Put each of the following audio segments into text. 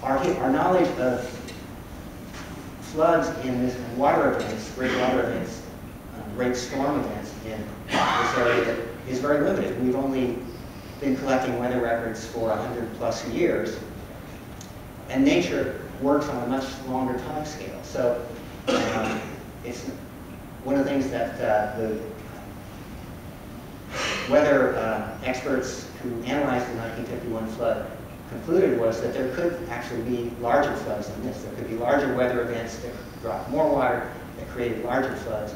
our knowledge of floods in this water events, great water events, great storm events in this area is very limited. We've only been collecting weather records for 100+ years, and nature works on a much longer time scale. So it's one of the things that the weather experts who analyzed the 1951 flood concluded was that there could actually be larger floods than this. There could be larger weather events that dropped more water, that created larger floods.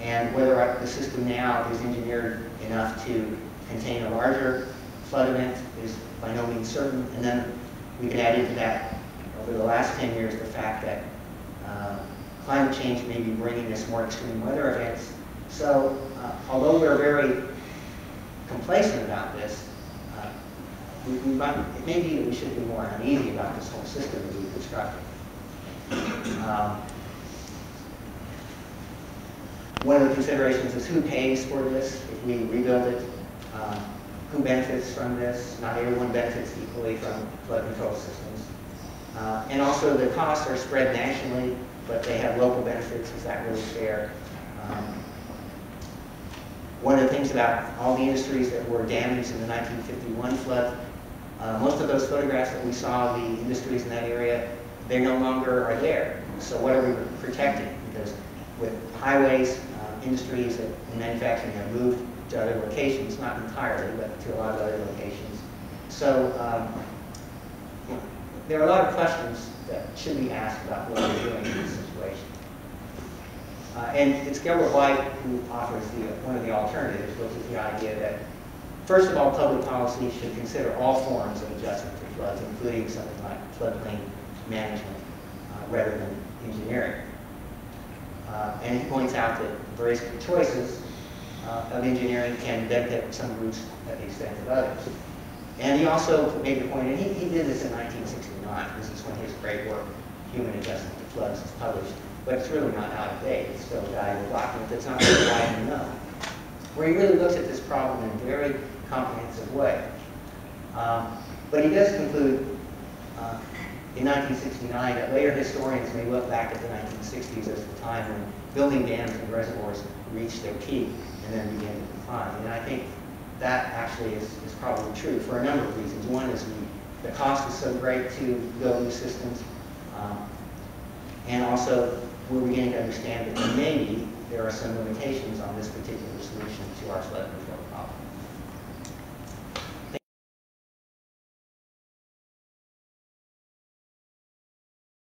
And whether the system now is engineered enough to contain a larger flood event is by no means certain. And then we can add into that, over the last 10 years, the fact that climate change may be bringing us more extreme weather events. So although we're very complacent about this, it may be that we should be more uneasy about this whole system that we've constructed. One of the considerations is who pays for this if we rebuild it, who benefits from this. Not everyone benefits equally from flood control systems. And also the costs are spread nationally, but they have local benefits. Is that really fair? One of the things about all the industries that were damaged in the 1951 flood, most of those photographs that we saw, the industries in that area, they no longer are there. So what are we protecting? Because with highways, industries and manufacturing have moved to other locations, not entirely, but to a lot of other locations. So there are a lot of questions that should be asked about what we're doing in this situation. And it's Gilbert White who offers one of the alternatives, which is the idea that, first of all, public policy should consider all forms of adjustment to floods, including something like floodplain management, rather than engineering. And he points out that various choices of engineering can benefit some groups at the expense of others. And he also made the point, and he did this in 1969. This is when his great work, Human Adjustment to Floods, was published. But it's really not out of date. It's still a valuable document that's not very widely known, where he really looks at this problem in a very comprehensive way. But he does conclude in 1969 that later historians may look back at the 1960s as the time when building dams and reservoirs reached their peak and then began to decline. And I think that actually is probably true for a number of reasons. One is the cost is so great to build new systems, and also we're beginning to understand that maybe there are some limitations on this particular solution to our flood control.